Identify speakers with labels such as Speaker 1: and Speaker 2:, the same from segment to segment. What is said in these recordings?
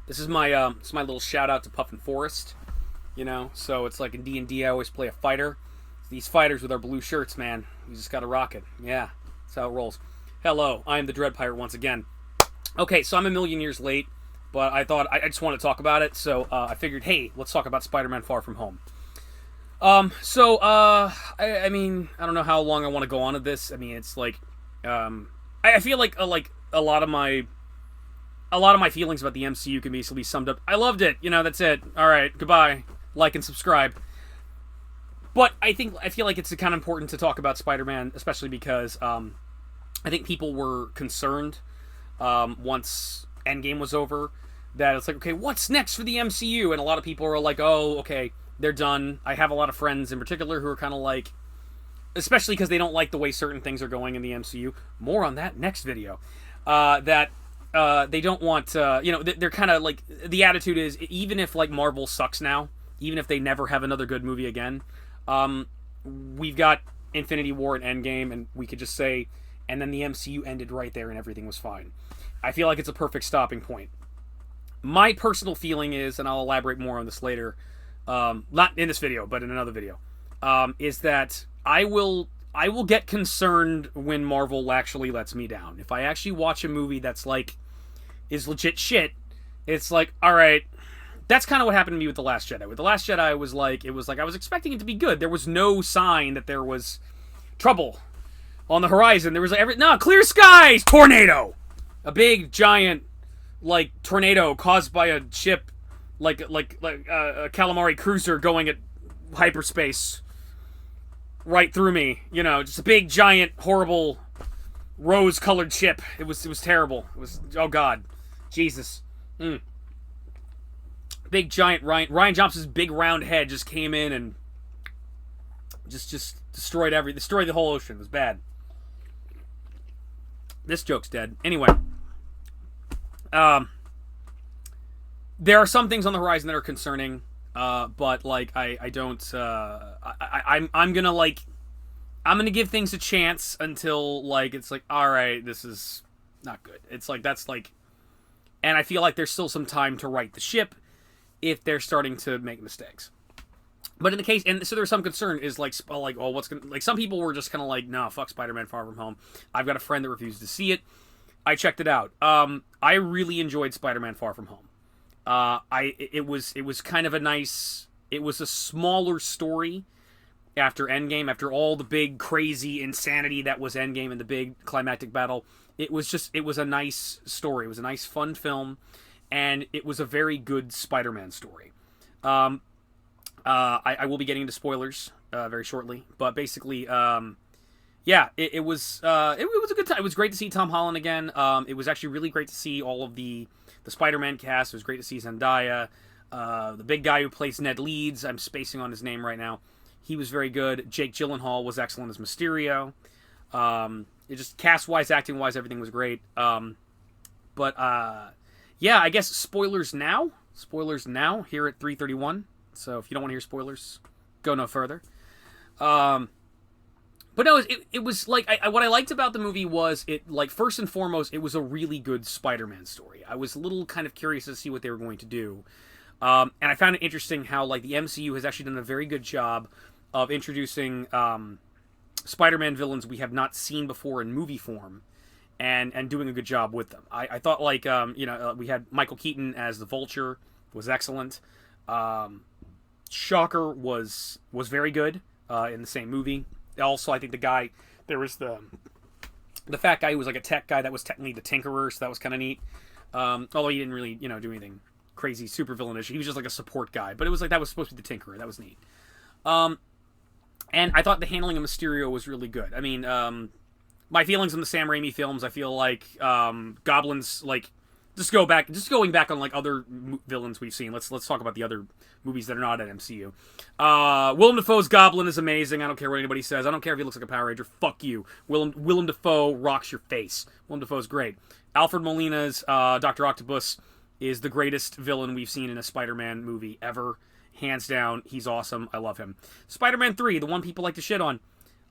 Speaker 1: This is my it's my little shout out to Puffin Forest. So it's like in D&D, I always play a fighter. These fighters with our blue shirts, man, you just gotta rock it. Yeah, that's how it rolls. Hello, I am the Dread Pirate once again. Okay, so I'm a million years late, but I thought I just want to talk about it, so I figured, hey, let's talk about Spider-Man: Far From Home. I mean, I don't know how long I want to go on with this. I mean, it's like, I feel like a lot of my feelings about the MCU can be easily summed up. I loved it. That's it. All right, goodbye. Like and subscribe. But I feel like it's kind of important to talk about Spider-Man, especially because I think people were concerned once Endgame was over that it's like, okay, what's next for the MCU? And a lot of people are like, oh, okay, they're done. I have a lot of friends in particular who are kind of like, especially because they don't like the way certain things are going in the MCU. More on that next video. That they don't want, they're kind of like, the attitude is, even if like Marvel sucks now, even if they never have another good movie again, we've got Infinity War and Endgame, and we could just say, and then the MCU ended right there and everything was fine. I feel like it's a perfect stopping point. My personal feeling is, and I'll elaborate more on this later, not in this video, but in another video, is that I will get concerned when Marvel actually lets me down. If I actually watch a movie that's like, is legit shit, it's like, alright, that's kind of what happened to me with The Last Jedi. With The Last Jedi, it was like I was expecting it to be good. There was no sign that there was trouble on the horizon. There was like clear skies, tornado, a big giant like tornado caused by a ship, like a calamari cruiser going at hyperspace right through me. Just a big giant horrible rose-colored ship. It was terrible. It was, oh god, Jesus. Big giant Ryan Johnson's big round head just came in and just destroyed the whole ocean. It was bad. This joke's dead. Anyway, there are some things on the horizon that are concerning, but like I don't. I'm gonna give things a chance until like it's like, all right, this is not good. It's like that's like, and I feel like there's still some time to right the ship if they're starting to make mistakes. But in the case, and so there's some concern is like, oh, what's gonna, like, some people were just kind of like, nah, fuck Spider-Man: Far From Home. I've got a friend that refused to see it. I checked it out. I really enjoyed Spider-Man: Far From Home. It was kind of a nice, it was a smaller story after Endgame, after all the big crazy insanity that was Endgame and the big climactic battle. It was a nice story. It was a nice fun film, and it was a very good Spider-Man story. I will be getting into spoilers very shortly, but basically, yeah, it was a good time. It was great to see Tom Holland again. It was actually really great to see all of the Spider-Man cast. It was great to see Zendaya, the big guy who plays Ned Leeds. I'm spacing on his name right now. He was very good. Jake Gyllenhaal was excellent as Mysterio. It just cast-wise, acting-wise, everything was great. Yeah, I guess spoilers now. Spoilers now here at 3:31. So if you don't want to hear spoilers, go no further. But no, it was like, what I liked about the movie was it, like, first and foremost, it was a really good Spider-Man story. I was a little kind of curious to see what they were going to do. And I found it interesting how, like, the MCU has actually done a very good job of introducing Spider-Man villains we have not seen before in movie form, and doing a good job with them. I thought, like, we had Michael Keaton as the Vulture, was excellent. Shocker was very good in the same movie. Also, I think there was the fat guy who was like a tech guy that was technically the Tinkerer, so that was kind of neat. Although he didn't really, do anything crazy, super villainish. He was just like a support guy, but it was like that was supposed to be the Tinkerer. That was neat. And I thought the handling of Mysterio was really good. I mean, my feelings on the Sam Raimi films, I feel like Goblin's like, just going back on like other villains we've seen. Let's talk about the other movies that are not at MCU. Willem Dafoe's Goblin is amazing. I don't care what anybody says. I don't care if he looks like a Power Ranger. Fuck you. Willem Dafoe rocks your face. Willem Dafoe's great. Alfred Molina's Dr. Octopus is the greatest villain we've seen in a Spider-Man movie ever. Hands down, he's awesome. I love him. Spider-Man 3, the one people like to shit on.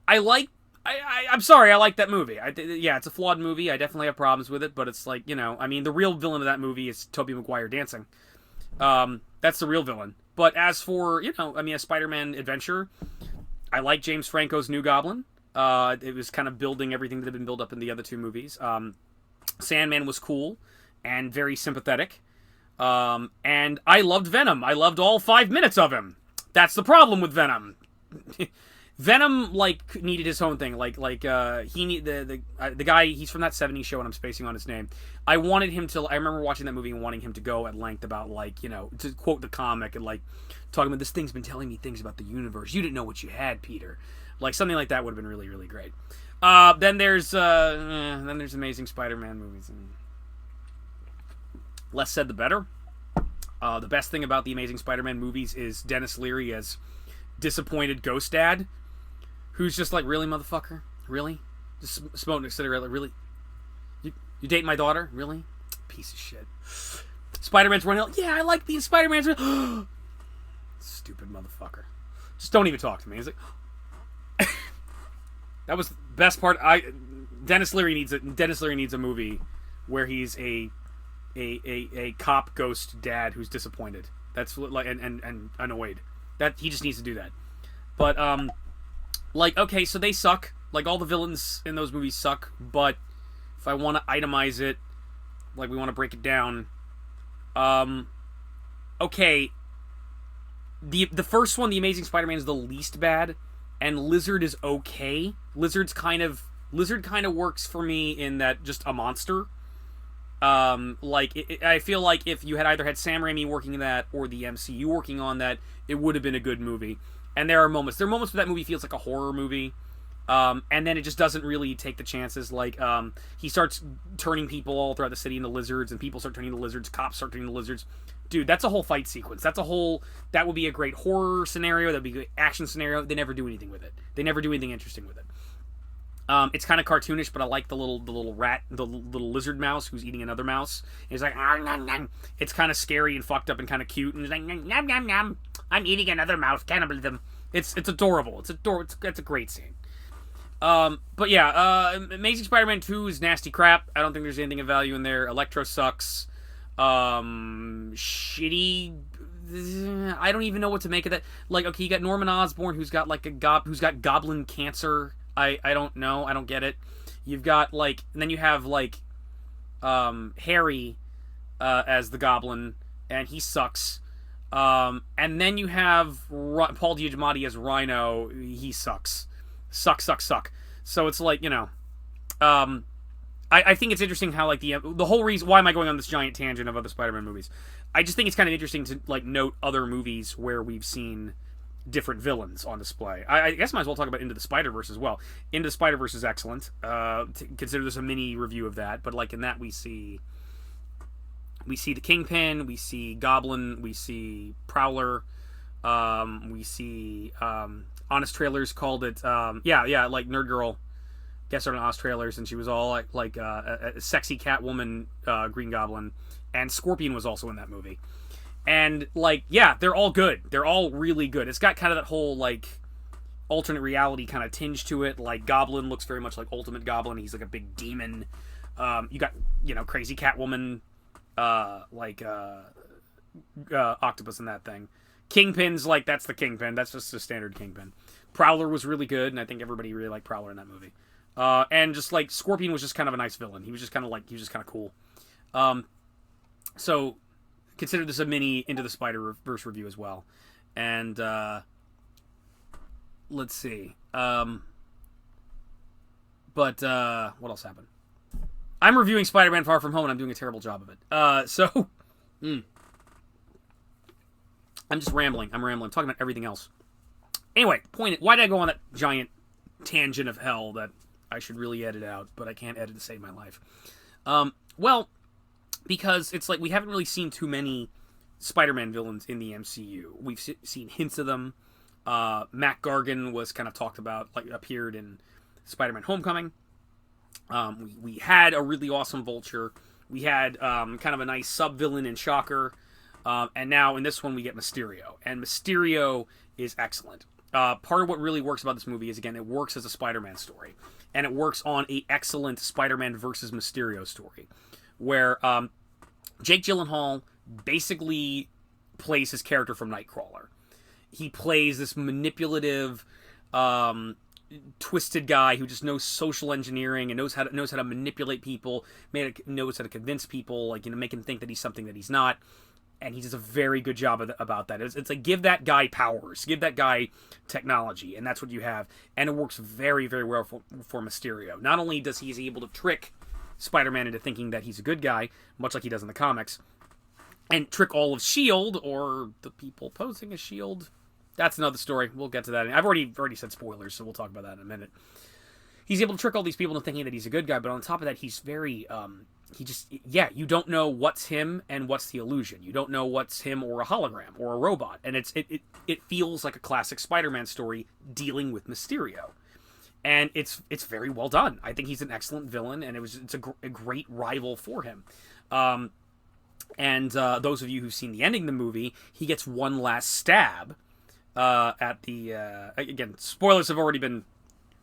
Speaker 1: I like I'm sorry, I like that movie. Yeah, it's a flawed movie. I definitely have problems with it, but it's like, I mean, the real villain of that movie is Tobey Maguire dancing. That's the real villain. But as for, I mean, a Spider-Man adventure, I like James Franco's New Goblin. It was kind of building everything that had been built up in the other two movies. Sandman was cool and very sympathetic. And I loved Venom. I loved all 5 minutes of him. That's the problem with Venom. Venom needed his own thing. He need the guy. He's from that '70s show, and I'm spacing on his name. I wanted him to. I remember watching that movie and wanting him to go at length about to quote the comic and talking about this thing's been telling me things about the universe. You didn't know what you had, Peter. Something like that would have been really, really great. Then there's Amazing Spider-Man movies. And less said, the better. The best thing about the Amazing Spider-Man movies is Dennis Leary as disappointed Ghost Dad, who's just like, really, motherfucker? Really? Just smoking a cigarette, really? You dating my daughter? Really? Piece of shit. Spider-Man's running out. Yeah, I like being Spider-Man's. Stupid motherfucker. Just don't even talk to me. He's like, that was the best part. Dennis Leary needs a movie where he's a cop ghost dad who's disappointed. That's and annoyed. That he just needs to do that. But okay, so they suck. All the villains in those movies suck. But if I want to itemize it, we want to break it down. Okay. The first one, The Amazing Spider-Man, is the least bad, and Lizard is okay. Lizard kind of works for me in that just a monster. I feel like if you had either had Sam Raimi working that or the MCU working on that, it would have been a good movie. And there are moments where that movie feels like a horror movie. And then it just doesn't really take the chances. He starts turning people all throughout the city into lizards, and people start turning into lizards, cops start turning into lizards. Dude, that's a whole fight sequence. That would be a great horror scenario. That'd be a great action scenario. They never do anything with it. They never do anything interesting with it. It's kind of cartoonish, but I like the little rat, the little lizard mouse who's eating another mouse. He's like, nom, nom, nom. It's kind of scary and fucked up and kind of cute, and he's like, nom, nom, nom. I'm eating another mouse, cannibalism. It's adorable. It's a great scene. But yeah, Amazing Spider-Man 2 is nasty crap. I don't think there's anything of value in there. Electro sucks. Shitty. I don't even know what to make of that. Okay, you got Norman Osborn who's got who's got goblin cancer. I don't know. I don't get it. You've got and then you have Harry as the Goblin, and he sucks. And then you have Paul Giamatti as Rhino. He sucks. Suck. So it's I think it's interesting how the whole reason why am I going on this giant tangent of other Spider-Man movies? I just think it's kind of interesting to note other movies where we've seen different villains on display. I guess I might as well talk about Into the Spider-Verse as well. Into the Spider-Verse is excellent. Consider this a mini review of that, but in that we see the Kingpin, we see Goblin, we see Prowler, we see Honest Trailers called it Nerd Girl guest starred on Honest Trailers, and she was all a sexy Catwoman, Green Goblin, and Scorpion was also in that movie. And they're all good. They're all really good. It's got kind of that whole alternate reality kind of tinge to it. Goblin looks very much like Ultimate Goblin. He's a big demon. You got crazy Catwoman, octopus in that thing. Kingpin's that's the Kingpin. That's just a standard Kingpin. Prowler was really good, and I think everybody really liked Prowler in that movie. And just Scorpion was just kind of a nice villain. He was just kind of cool. So consider this a mini Into the Spider-Verse review as well. And let's see. But what else happened? I'm reviewing Spider-Man Far From Home, and I'm doing a terrible job of it. I'm just rambling. I'm talking about everything else. Anyway, why did I go on that giant tangent of hell that I should really edit out, but I can't edit to save my life? Well, because it's we haven't really seen too many Spider-Man villains in the MCU. We've seen hints of them. Mac Gargan was kind of talked about, appeared in Spider-Man Homecoming. We had a really awesome Vulture. We had kind of a nice sub-villain in Shocker. And now in this one we get Mysterio. And Mysterio is excellent. part of what really works about this movie is, again, it works as a Spider-Man story, and it works on a excellent Spider-Man versus Mysterio story, where Jake Gyllenhaal basically plays his character from Nightcrawler. He plays this manipulative, twisted guy who just knows social engineering and knows how to manipulate people, knows how to convince people, like, make him think that he's something that he's not. And he does a very good job about that. It's like, give that guy powers, give that guy technology, and that's what you have. And it works very, very well for Mysterio. Not only does he's able to trick Spider-Man into thinking that he's a good guy, much like he does in the comics, and trick all of S.H.I.E.L.D., or the people posing as S.H.I.E.L.D., that's another story. We'll get to that. I've already said spoilers, so we'll talk about that in a minute. He's able to trick all these people into thinking that he's a good guy, but on top of that, he's very, you don't know what's him and what's the illusion. You don't know what's him or a hologram or a robot. And it feels like a classic Spider-Man story dealing with Mysterio. And it's very well done. I think he's an excellent villain, and it's a great rival for him. And those of you who've seen the ending of the movie, he gets one last stab at the... again, spoilers have already been...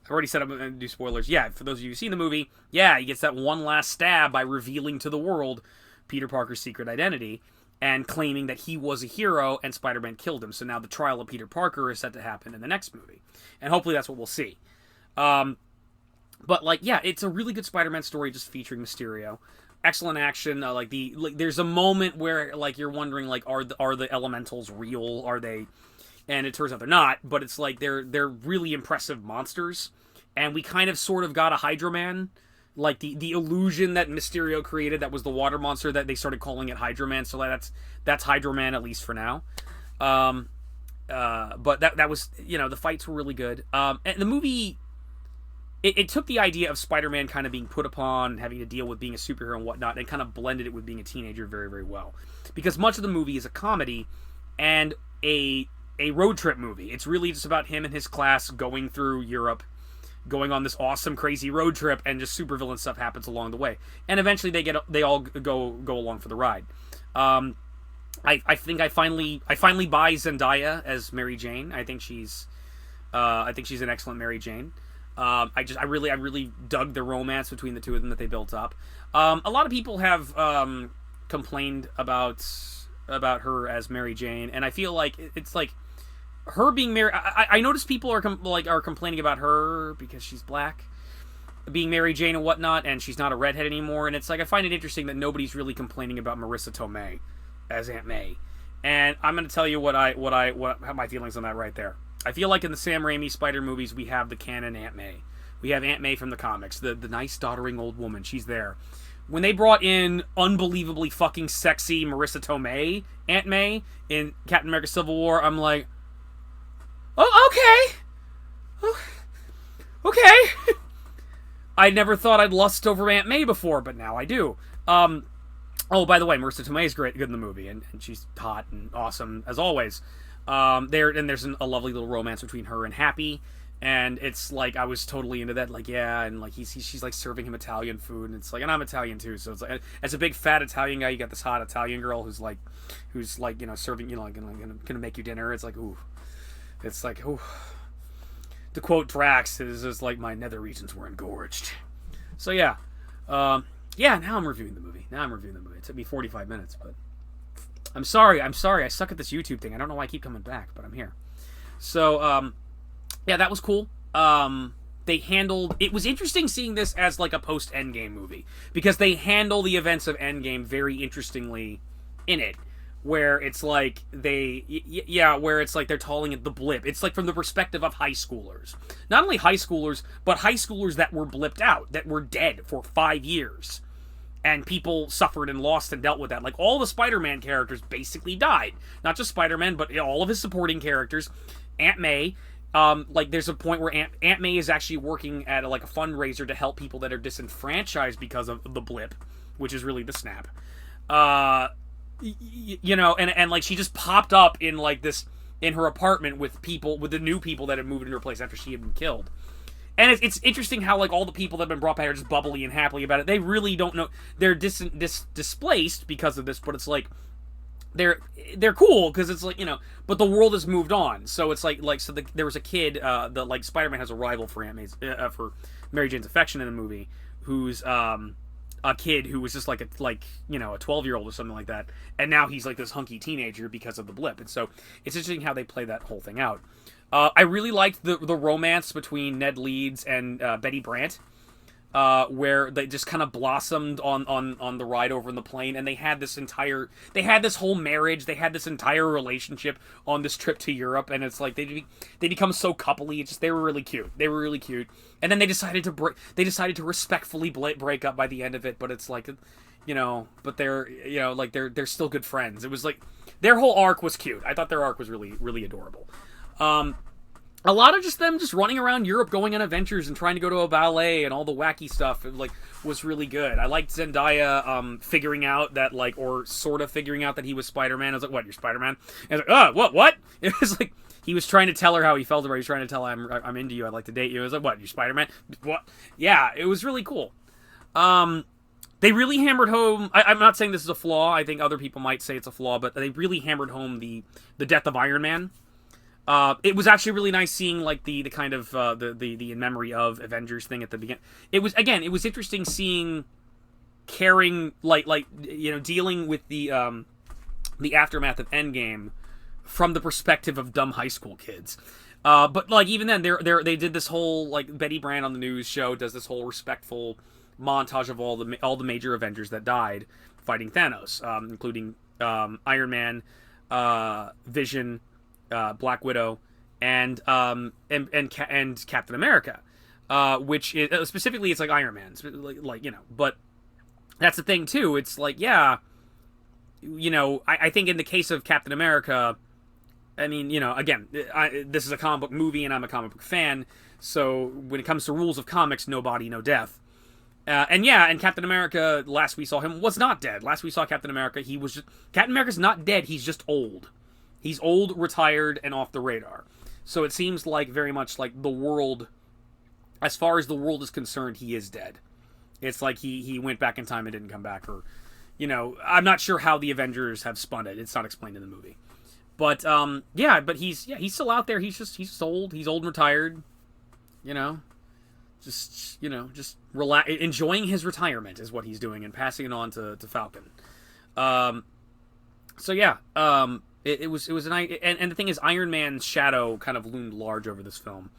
Speaker 1: I've already said I'm going to do spoilers. Yeah, for those of you who've seen the movie, yeah, he gets that one last stab by revealing to the world Peter Parker's secret identity and claiming that he was a hero and Spider-Man killed him. So now the trial of Peter Parker is set to happen in the next movie. And hopefully that's what we'll see. But, it's a really good Spider-Man story just featuring Mysterio. Excellent action. There's a moment where, you're wondering, are the elementals real? Are they... And it turns out they're not, but it's like they're really impressive monsters. And we kind of sort of got a Hydro Man. Like the illusion that Mysterio created, that was the water monster, that they started calling it Hydro Man. So that's Hydro Man, at least for now. But that was, the fights were really good. And the movie, it took the idea of Spider-Man kind of being put upon, having to deal with being a superhero and whatnot, and kind of blended it with being a teenager very, very well. Because much of the movie is a comedy and a road trip movie. It's really just about him and his class going through Europe, going on this awesome, crazy road trip, and just supervillain stuff happens along the way. And eventually they all go along for the ride. I think I finally buy Zendaya as Mary Jane. I think she's an excellent Mary Jane. I really dug the romance between the two of them that they built up. A lot of people have complained about her as Mary Jane, and I feel like it's like her being Mary. I notice people are complaining about her because she's black, being Mary Jane and whatnot, and she's not a redhead anymore. And it's like, I find it interesting that nobody's really complaining about Marissa Tomei as Aunt May. And I'm going to tell you what my feelings on that right there. I feel like in the Sam Raimi Spider movies, we have the canon Aunt May. We have Aunt May from the comics, the nice doddering old woman. She's there. When they brought in unbelievably fucking sexy Marissa Tomei, Aunt May, in Captain America Civil War, I'm like, oh, okay. Okay. I never thought I'd lust over Aunt May before, but now I do. Oh, by the way, Marissa Tomei is good in the movie, and she's hot and awesome, as always. There's a lovely little romance between her and Happy, and it's like, I was totally into that, like, yeah, and like she's like serving him Italian food, and it's like, and I'm Italian too, so it's like, as a big fat Italian guy, you got this hot Italian girl who's like serving, gonna make you dinner. It's like, ooh, it's like, ooh. To quote Drax, it's just like, my nether regions were engorged. So yeah, now I'm reviewing the movie. It took me 45 minutes, but I'm sorry. I suck at this YouTube thing. I don't know why I keep coming back, but I'm here. So, yeah, that was cool. It was interesting seeing this as like a post-Endgame movie, because they handle the events of Endgame very interestingly in it, where it's like they're calling it the blip. It's like from the perspective of high schoolers. Not only high schoolers, but high schoolers that were blipped out, that were dead for 5 years. And people suffered and lost and dealt with that. Like, all the Spider-Man characters basically died. Not just Spider-Man, but all of his supporting characters. Aunt May, there's a point where Aunt May is actually working at a fundraiser to help people that are disenfranchised because of the blip, which is really the snap. And she just popped up in in her apartment with the new people that had moved into her place after she had been killed. And it's interesting how all the people that have been brought back are just bubbly and happy about it. They really don't know. They're displaced because of this, but it's like, they're cool because it's like, you know, but the world has moved on. So it's like so there was a kid, the like Spider-Man has a rival for for Mary Jane's affection in the movie, who's a kid who was just like a 12-year-old or something like that, and now he's like this hunky teenager because of the blip. And so it's interesting how they play that whole thing out. I really liked the romance between Ned Leeds and Betty Brant, where they just kind of blossomed on the ride over in the plane, and they had this whole marriage, they had this entire relationship on this trip to Europe, and it's like they become so coupley. They were really cute, and then they decided to respectfully break up by the end of it. But it's like, you know, but they're, you know, like they're still good friends. It was like their whole arc was cute. I thought their arc was really, really adorable. A lot of them running around Europe, going on adventures and trying to go to a ballet and all the wacky stuff, was really good. I liked Zendaya figuring out that, like, or sort of figuring out that he was Spider-Man. I was like, what, you're Spider-Man? And I was like, oh, what? It was like, he was trying to tell her how he felt about her. He was trying to tell her, I'm into you, I'd like to date you. I was like, what, you're Spider-Man? What? Yeah, it was really cool. They really hammered home, I'm not saying this is a flaw, I think other people might say it's a flaw, but they really hammered home the death of Iron Man. It was actually really nice seeing, like, the kind of the in memory of Avengers thing at the beginning. It was interesting seeing, caring, like you know, dealing with the aftermath of Endgame from the perspective of dumb high school kids. But like even then, they did this whole, like, Betty Brant on the news show does this whole respectful montage of all the major Avengers that died fighting Thanos, including Iron Man, Vision, Black Widow, and Captain America, which is, specifically it's like Iron Man, like you know. But that's the thing too. It's like, yeah, you know, I think in the case of Captain America, I mean, you know, again, this is a comic book movie and I'm a comic book fan, so when it comes to rules of comics, no body, no death. And Captain America, last we saw him, was not dead. Last we saw Captain America, Captain America's not dead. He's just old. He's old, retired, and off the radar. So it seems like very much like the world, as far as the world is concerned, he is dead. It's like he went back in time and didn't come back, or, you know, I'm not sure how the Avengers have spun it. It's not explained in the movie. But but he's still out there. He's just old. He's old and retired. You know, just relax, enjoying his retirement is what he's doing, and passing it on to Falcon. It was a nice, and the thing is, Iron Man's shadow kind of loomed large over this film,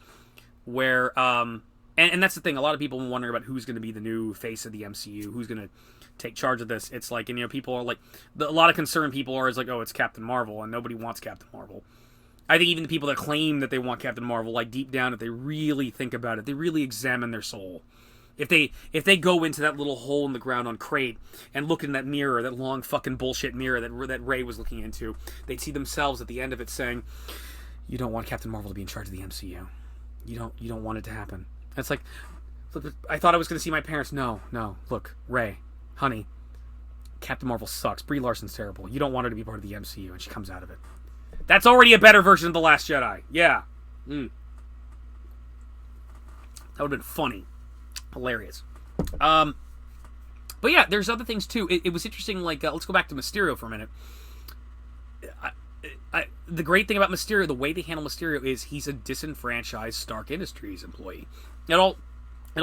Speaker 1: where and that's the thing. A lot of people were wondering about who's going to be the new face of the MCU, who's going to take charge of this. It's like, and you know, people are like, a lot of concerned people are like, oh, it's Captain Marvel, and nobody wants Captain Marvel. I think even the people that claim that they want Captain Marvel, like, deep down, if they really think about it, they really examine their soul. If they go into that little hole in the ground on Crate and look in that mirror, that long fucking bullshit mirror that Ray was looking into, they'd see themselves at the end of it saying, "You don't want Captain Marvel to be in charge of the MCU. You don't want it to happen." And it's like, I thought I was going to see my parents. No, look, Ray, honey, Captain Marvel sucks. Brie Larson's terrible. You don't want her to be part of the MCU, and she comes out of it. That's already a better version of The Last Jedi. Yeah. That would have been funny. Hilarious. But yeah, there's other things too. It was interesting, like, let's go back to Mysterio for a minute. The great thing about Mysterio, the way they handle Mysterio, is he's a disenfranchised Stark Industries employee. It all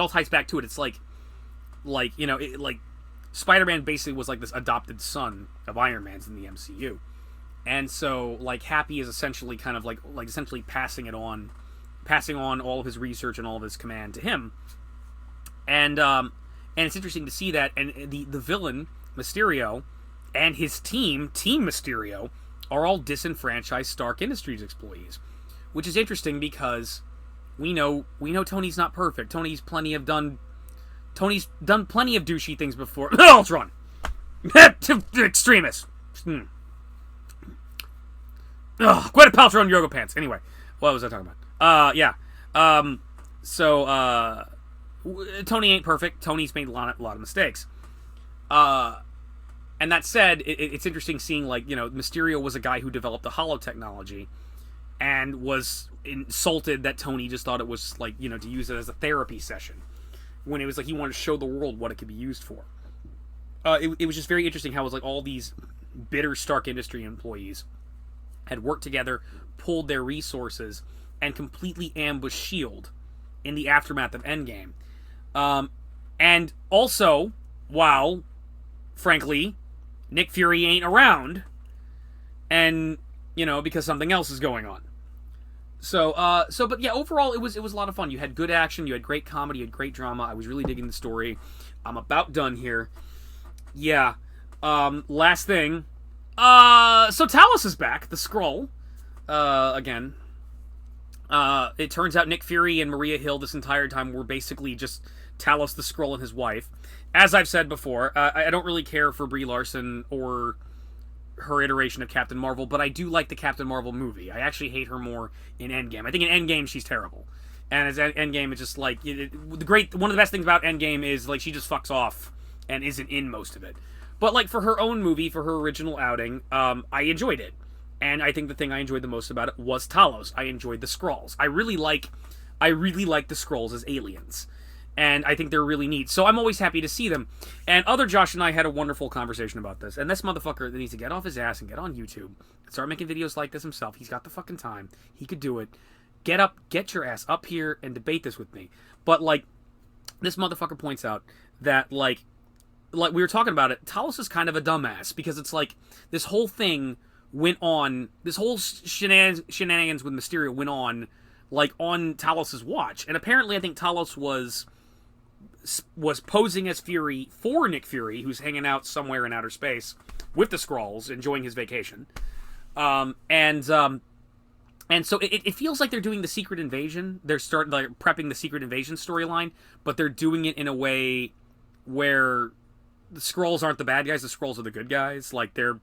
Speaker 1: ties back to it. It's like you know, like Spider-Man basically was like this adopted son of Iron Man's in the MCU. And so, like, Happy is essentially kind of like essentially passing on all of his research and all of his command to him. And it's interesting to see that, and the villain, Mysterio, and his team Mysterio, are all disenfranchised Stark Industries employees. Which is interesting because we know Tony's not perfect. Tony's done plenty of douchey things before. Ultron! Extremist! Ugh, Gwyneth Paltrow in yoga pants. Anyway, what was I talking about? Tony ain't perfect. Tony's made a lot of mistakes. And that said, it's interesting seeing, like, you know, Mysterio was a guy who developed the holo technology and was insulted that Tony just thought it was, like, you know, to use it as a therapy session, when it was like he wanted to show the world what it could be used for. It was just very interesting how it was like all these bitter Stark Industry employees had worked together, pulled their resources, and completely ambushed S.H.I.E.L.D. in the aftermath of Endgame. And also, while, frankly, Nick Fury ain't around, and, because something else is going on. But yeah, overall, it was a lot of fun. You had good action, you had great comedy, you had great drama. I was really digging the story. I'm about done here. Yeah. Last thing. So Talos is back, the Skrull. Again. It turns out Nick Fury and Maria Hill this entire time were basically just Talos the Skrull and his wife. As I've said before, I don't really care for Brie Larson or her iteration of Captain Marvel, but I do like the Captain Marvel movie. I actually hate her more in Endgame. I think in Endgame she's terrible. And as Endgame, it's just like one of the best things about Endgame is like she just fucks off and isn't in most of it. But like for her own movie, for her original outing, I enjoyed it. And I think the thing I enjoyed the most about it was Talos. I enjoyed the Skrulls. I really like the Skrulls as aliens. And I think they're really neat. So I'm always happy to see them. And other Josh and I had a wonderful conversation about this. And this motherfucker needs to get off his ass and get on YouTube and start making videos like this himself. He's got the fucking time. He could do it. Get your ass up here and debate this with me. But like, this motherfucker points out that like we were talking about it, Talos is kind of a dumbass because it's like this whole thing went on, this whole shenanigans with Mysterio went on like on Talos' watch. And apparently I think Talos was posing as Fury for Nick Fury, who's hanging out somewhere in outer space with the Skrulls, enjoying his vacation. And so it feels like they're doing the Secret Invasion. They're prepping the Secret Invasion storyline, but they're doing it in a way where the Skrulls aren't the bad guys, the Skrulls are the good guys. Like they're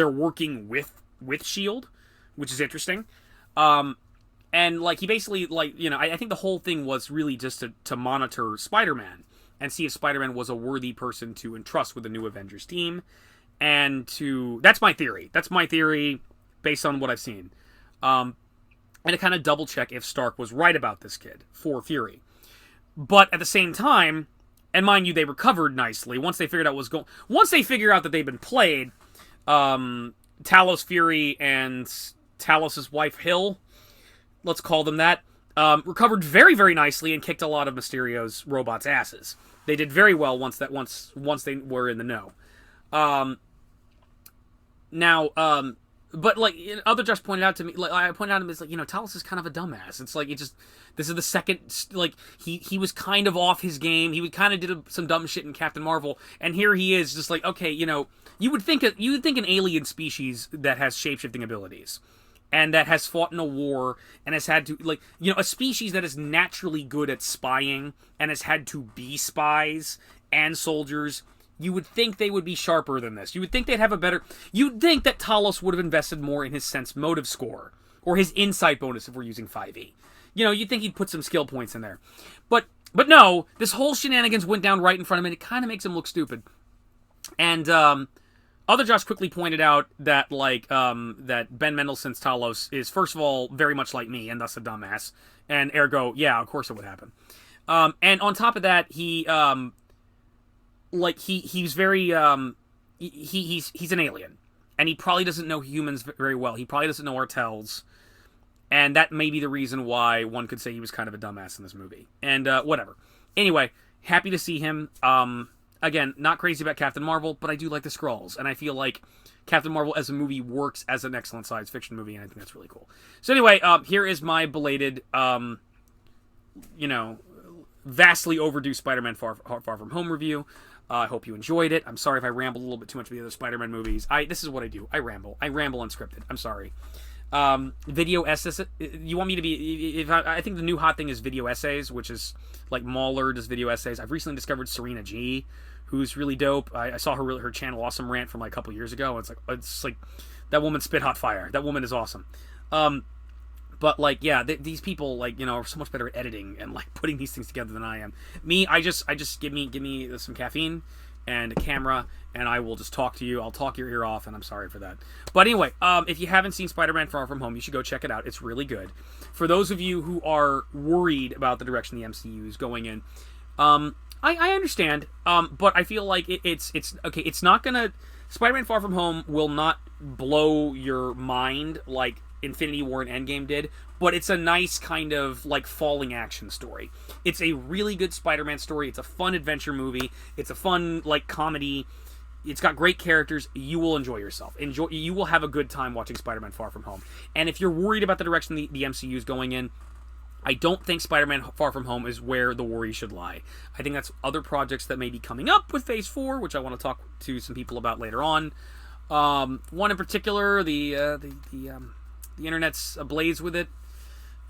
Speaker 1: working with S.H.I.E.L.D., which is interesting. And like he basically I think the whole thing was really just to monitor Spider-Man and see if Spider-Man was a worthy person to entrust with the new Avengers team. And that's my theory. That's my theory based on what I've seen. And to kind of double check if Stark was right about this kid for Fury. But at the same time, and mind you, they recovered nicely once they figured out once they figure out that they've been played. Talos Fury and Talos' wife Hill, let's call them that, recovered very, very nicely and kicked a lot of Mysterio's robots' asses. They did very well once they were in the know. But like other Josh pointed out to me, like I pointed out to him, it's like Talos is kind of a dumbass. It's like this is the second, like he was kind of off his game. He kind of did some dumb shit in Captain Marvel, and here he is, just like okay, you would think an alien species that has shapeshifting abilities. And that has fought in a war and has had to, a species that is naturally good at spying and has had to be spies and soldiers. You would think they would be sharper than this. You would think they'd have you'd think that Talos would have invested more in his sense motive score or his insight bonus if we're using 5e. You'd think he'd put some skill points in there. But no, this whole shenanigans went down right in front of him and it kind of makes him look stupid. And, other Josh quickly pointed out that that Ben Mendelsohn's Talos is first of all very much like me and thus a dumbass, and ergo, yeah, of course it would happen. And on top of that, he's very he's an alien, and he probably doesn't know humans very well. He probably doesn't know our tells, and that may be the reason why one could say he was kind of a dumbass in this movie. And whatever. Anyway, happy to see him. Again, not crazy about Captain Marvel, but I do like the Skrulls, and I feel like Captain Marvel as a movie works as an excellent science fiction movie, and I think that's really cool. So anyway, here is my belated, vastly overdue Spider-Man Far From Home review. I hope you enjoyed it. I'm sorry if I rambled a little bit too much with the other Spider-Man movies. This is what I do. I ramble unscripted. I'm sorry. Video essays. You want me to be? I think the new hot thing is video essays, which is like Mauler does video essays. I've recently discovered Serena G, who's really dope. I saw her channel Awesome Rant from like a couple years ago. It's like that woman spit hot fire. That woman is awesome. But like, yeah, these people are so much better at editing and like putting these things together than I am. Me, I just give me some caffeine and a camera, and I will just talk to you. I'll talk your ear off, and I'm sorry for that. But anyway, if you haven't seen Spider-Man Far From Home, you should go check it out. It's really good. For those of you who are worried about the direction the MCU is going in, I understand, but I feel like it's okay. It's not gonna Spider-Man Far From Home will not blow your mind like Infinity War and Endgame did, but it's a nice kind of like falling action story. It's a really good Spider-Man story. It's a fun adventure movie. It's a fun like comedy. It's got great characters. You will enjoy yourself. You will have a good time watching Spider-Man Far From Home. And if you're worried about the direction the MCU is going in, I don't think Spider-Man Far From Home is where the worry should lie. I think that's other projects that may be coming up with Phase 4, which I want to talk to some people about later on. One in particular, the internet's ablaze with it,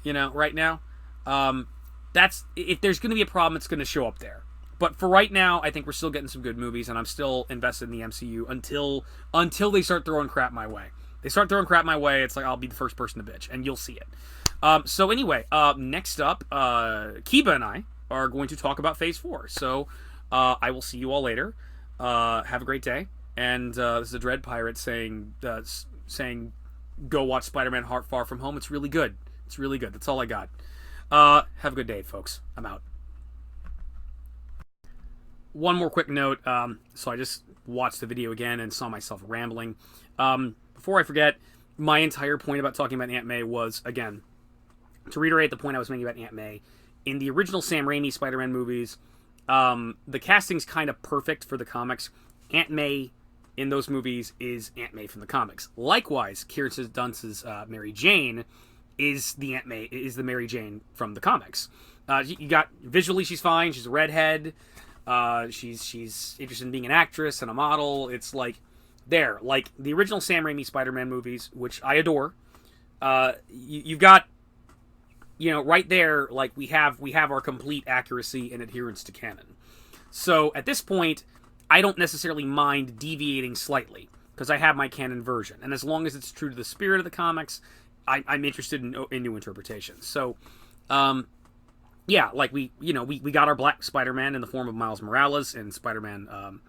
Speaker 1: right now. That's if there's going to be a problem, it's going to show up there. But for right now, I think we're still getting some good movies, and I'm still invested in the MCU until they start throwing crap my way. They start throwing crap my way, it's like I'll be the first person to bitch, and you'll see it. So anyway, next up, Kiba and I are going to talk about Phase 4. So I will see you all later. Have a great day. And this is a Dread Pirate saying go watch Spider-Man Far From Home. It's really good. It's really good. That's all I got. Have a good day, folks. I'm out. One more quick note. So I just watched the video again and saw myself rambling. Before I forget, my entire point about talking about Aunt May was, again, to reiterate the point I was making about Aunt May, in the original Sam Raimi Spider-Man movies, the casting's kind of perfect for the comics. Aunt May in those movies is Aunt May from the comics. Likewise, Kirsten Dunst's Mary Jane is the Mary Jane from the comics. You got visually, she's fine. She's a redhead. She's interested in being an actress and a model. It's like the original Sam Raimi Spider-Man movies, which I adore. You've got, right there, like we have our complete accuracy and adherence to canon. So at this point, I don't necessarily mind deviating slightly because I have my canon version, and as long as it's true to the spirit of the comics, I'm interested in new interpretations. So, yeah, like we got our Black Spider-Man in the form of Miles Morales in Spider-Man,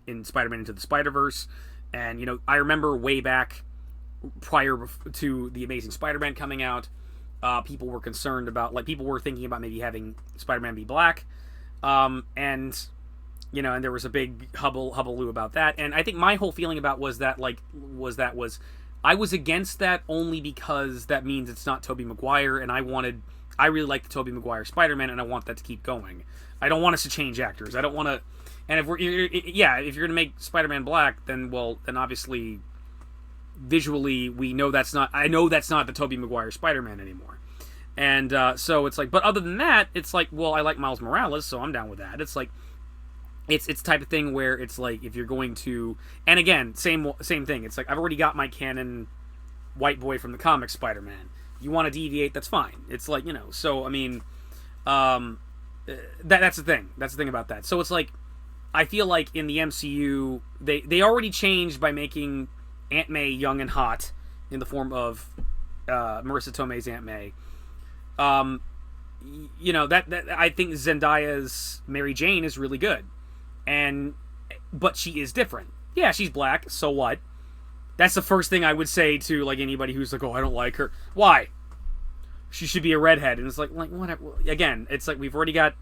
Speaker 1: in Spider-Man Into the Spider-Verse, and I remember way back prior to the Amazing Spider-Man coming out, people were concerned about, people were thinking about maybe having Spider-Man be black, and there was a big hullabaloo about that, and I think my whole feeling about was I was against that only because that means it's not Tobey Maguire, and I really like the Tobey Maguire Spider-Man, and I want that to keep going. I don't want us to change actors. I don't want to, and if you're going to make Spider-Man black, then obviously visually I know that's not the Tobey Maguire Spider-Man anymore. And so it's like, but other than that, it's like, well, I like Miles Morales, so I'm down with that. It's like, it's the type of thing where it's like, if you're going to, and again, same thing. It's like, I've already got my canon white boy from the comics Spider-Man. You want to deviate, that's fine. It's like, so I mean, that's the thing. That's the thing about that. So it's like, I feel like in the MCU, they already changed by making Aunt May young and hot in the form of Marissa Tomei's Aunt May. That I think Zendaya's Mary Jane is really good, but she is different. Yeah, she's black. So what? That's the first thing I would say to like anybody who's like, oh, I don't like her. Why? She should be a redhead. And it's like whatever. Again, it's like we've already got.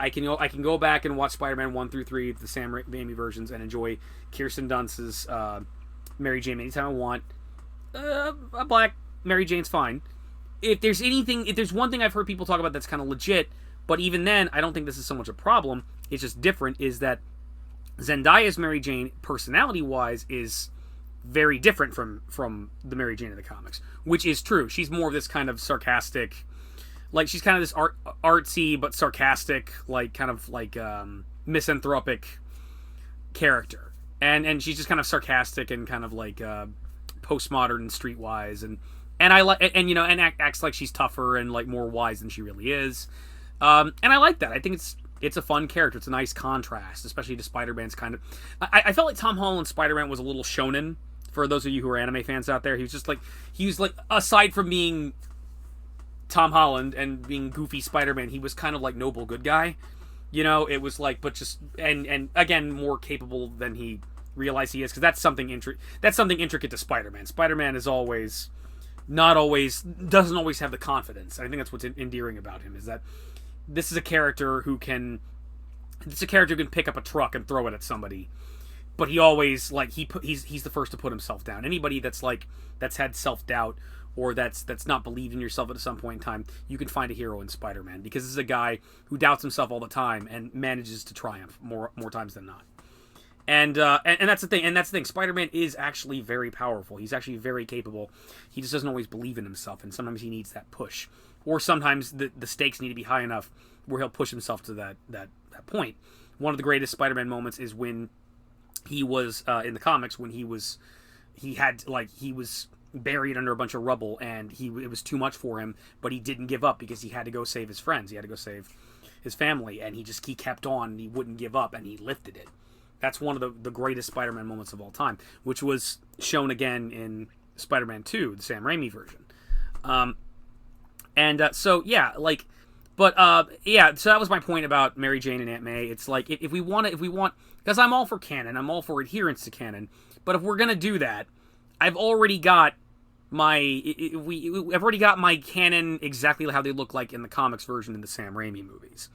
Speaker 1: I can go back and watch Spider-Man 1 through 3, the Sam Raimi versions, and enjoy Kirsten Dunst's Mary Jane anytime I want. A black Mary Jane's fine. If there's one thing I've heard people talk about that's kind of legit, but even then, I don't think this is so much a problem. It's just different. Is that Zendaya's Mary Jane, personality-wise, is very different from the Mary Jane of the comics, which is true. She's more of this kind of sarcastic, she's kind of this artsy but sarcastic, misanthropic character, and she's just kind of sarcastic and kind of postmodern and streetwise, and I like, and acts like she's tougher and more wise than she really is, and I like that. I think it's a fun character. It's a nice contrast, especially to Spider-Man's kind of. I felt like Tom Holland's Spider-Man was a little shonen. For those of you who are anime fans out there, he was aside from being Tom Holland and being goofy Spider-Man, he was kind of noble good guy. It was but just and again more capable than he realized he is, because that's something intricate to Spider-Man. Spider-Man is doesn't always have the confidence. I think that's what's endearing about him, is that this is a character who can pick up a truck and throw it at somebody but he always like he's the first to put himself down. Anybody that's had self-doubt or that's not believed in yourself at some point in time, you can find a hero in Spider-Man, because this is a guy who doubts himself all the time and manages to triumph more times than not. And that's the thing. And that's the thing. Spider-Man is actually very powerful. He's actually very capable. He just doesn't always believe in himself, and sometimes he needs that push. Or sometimes the stakes need to be high enough where he'll push himself to that point. One of the greatest Spider-Man moments is when he was in the comics, when he was buried under a bunch of rubble, and it was too much for him, but he didn't give up because he had to go save his friends. He had to go save his family, and he kept on, and he wouldn't give up, and he lifted it. That's one of the greatest Spider-Man moments of all time, which was shown again in Spider-Man 2, the Sam Raimi version. So that was my point about Mary Jane and Aunt May. It's like, if we want, because I'm all for canon, I'm all for adherence to canon, but if we're gonna do that, I've already got my canon exactly how they look like in the comics version in the Sam Raimi movies,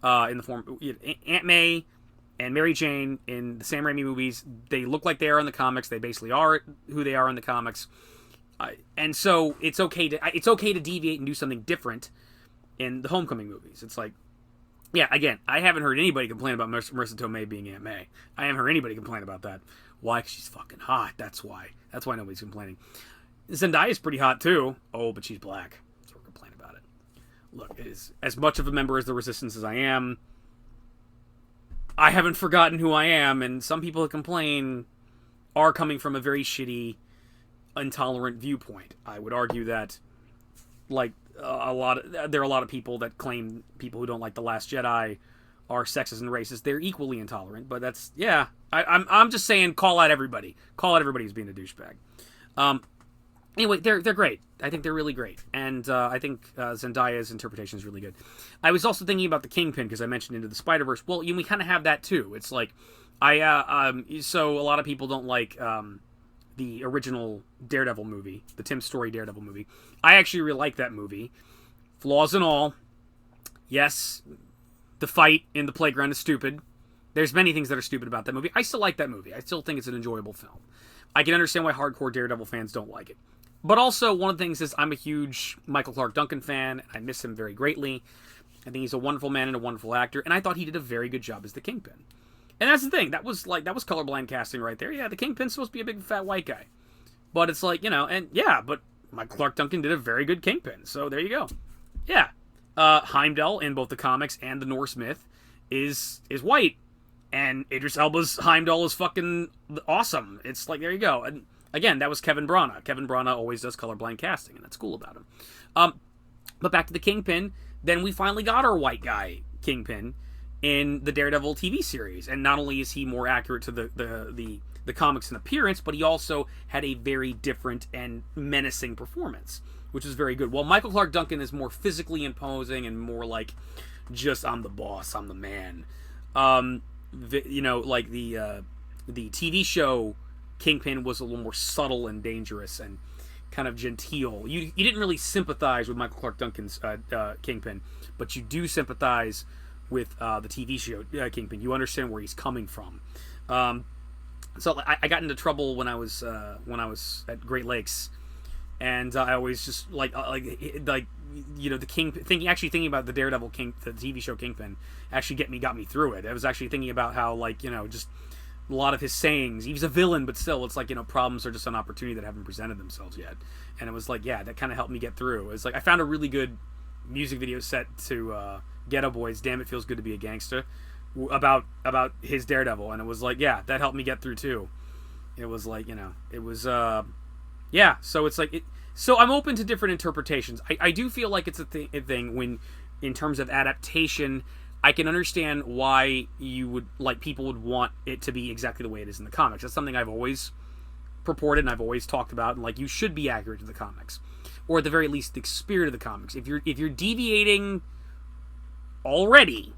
Speaker 1: in the form Aunt May and Mary Jane in the Sam Raimi movies. They look like they are in the comics. They basically are who they are in the comics, and so it's okay to deviate and do something different in the Homecoming movies. It's like, yeah, again, I haven't heard anybody complain about Marissa Tomei being Aunt May. I haven't heard anybody complain about that. Why? 'Cause she's fucking hot. That's why. That's why nobody's complaining. Zendaya's pretty hot too. Oh, but she's black, so we're complaining about it. Look, as much of a member as the Resistance as I am, I haven't forgotten who I am, and some people that complain are coming from a very shitty, intolerant viewpoint. I would argue that, like, there are a lot of people that claim people who don't like The Last Jedi are sexist and racist. They're equally intolerant, but that's, yeah. I'm just saying, call out everybody. Call out everybody who's being a douchebag. Anyway, they're great. I think they're really great, and I think Zendaya's interpretation is really good. I was also thinking about the Kingpin, because I mentioned Into the Spider-Verse. Well, we kind of have that too. It's like, so a lot of people don't like the original Daredevil movie, the Tim Story Daredevil movie. I actually really like that movie, flaws and all. Yes, the fight in the playground is stupid. There's many things that are stupid about that movie. I still like that movie. I still think it's an enjoyable film. I can understand why hardcore Daredevil fans don't like it. But also, one of the things is, I'm a huge Michael Clarke Duncan fan. I miss him very greatly. I think he's a wonderful man and a wonderful actor, and I thought he did a very good job as the Kingpin. And that's the thing. That was colorblind casting right there. Yeah, the Kingpin's supposed to be a big fat white guy. But it's like, but Michael Clarke Duncan did a very good Kingpin. So there you go. Yeah. Heimdall in both the comics and the Norse myth is white. And Idris Elba's Heimdall is fucking awesome. It's like, there you go. And again, that was Kevin Branagh. Kevin Branagh always does colorblind casting, and that's cool about him. But back to the Kingpin, then we finally got our white guy Kingpin in the Daredevil TV series. And not only is he more accurate to the comics in appearance, but he also had a very different and menacing performance, which is very good. While Michael Clarke Duncan is more physically imposing and more like, just, I'm the boss, I'm the man. The TV show Kingpin was a little more subtle and dangerous and kind of genteel. You didn't really sympathize with Michael Clarke Duncan's Kingpin, but you do sympathize with the TV show Kingpin. You understand where he's coming from. So I got into trouble when I was at Great Lakes, and I always just the King thinking about the Daredevil the TV show Kingpin actually got me through it. I was actually thinking about how just a lot of his sayings. He was a villain, but still, it's like, problems are just an opportunity that haven't presented themselves yet. And it was like, yeah, that kind of helped me get through. It's like I found a really good music video set to Geto Boys' "Damn It Feels Good to Be a Gangsta" about his Daredevil, and it was like, yeah, that helped me get through too. It was like, it was yeah. So it's like So I'm open to different interpretations. I do feel like it's a thing when, in terms of adaptation, I can understand why people would want it to be exactly the way it is in the comics. That's something I've always purported and I've always talked about, and you should be accurate to the comics, or at the very least the spirit of the comics. If you're deviating already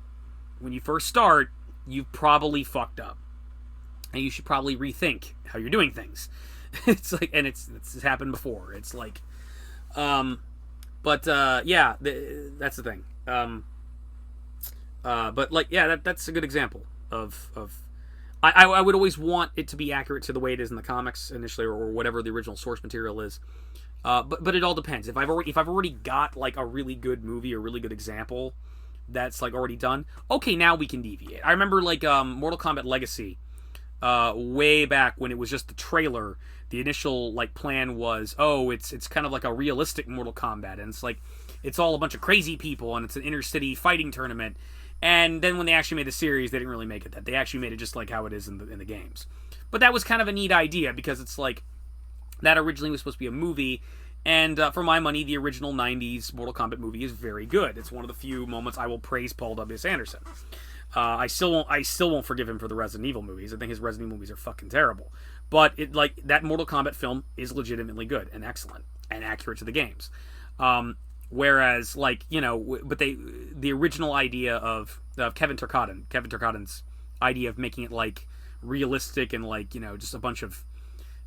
Speaker 1: when you first start, you've probably fucked up, and you should probably rethink how you're doing things. It's like, and it's happened before. It's like, yeah, that's the thing. But yeah, that's a good example of I would always want it to be accurate to the way it is in the comics initially, or whatever the original source material is. But it all depends. If I've already got like a really good movie or really good example that's like already done, okay, now we can deviate. I remember like Mortal Kombat Legacy, way back when it was just the trailer. The initial like plan was, oh, it's kind of like a realistic Mortal Kombat, and it's like it's all a bunch of crazy people, and it's an inter-city fighting tournament. And then when they actually made the series, they didn't really make it that. They actually made it just like how it is in the games. But that was kind of a neat idea, because it's like that originally was supposed to be a movie. And for my money, the original 90s Mortal Kombat movie is very good. It's one of the few moments I will praise Paul W.S. Anderson. I still won't forgive him for the Resident Evil movies. I think his Resident Evil movies are fucking terrible. But it, like, that Mortal Kombat film is legitimately good and excellent and accurate to the games. Whereas, like, you know, but the original idea of Kevin Turcotin's idea of making it like realistic and like, you know, just a bunch of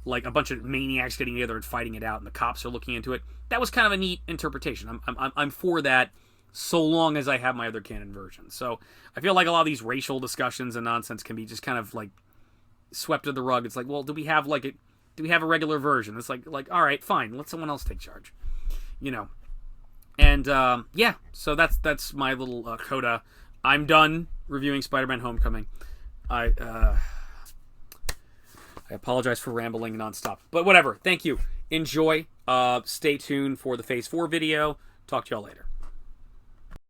Speaker 1: maniacs getting together and fighting it out, and the cops are looking into it. That was kind of a neat interpretation. I'm for that, so long as I have my other canon version. So I feel like a lot of these racial discussions and nonsense can be just kind of like swept under the rug. It's like, well, do we have a regular version? It's like all right, fine, let someone else take charge, you know. And yeah, so that's my little coda. I'm done reviewing Spider-Man: Homecoming. I apologize for rambling nonstop, but whatever. Thank you. Enjoy. Stay tuned for the Phase 4 video. Talk to y'all later.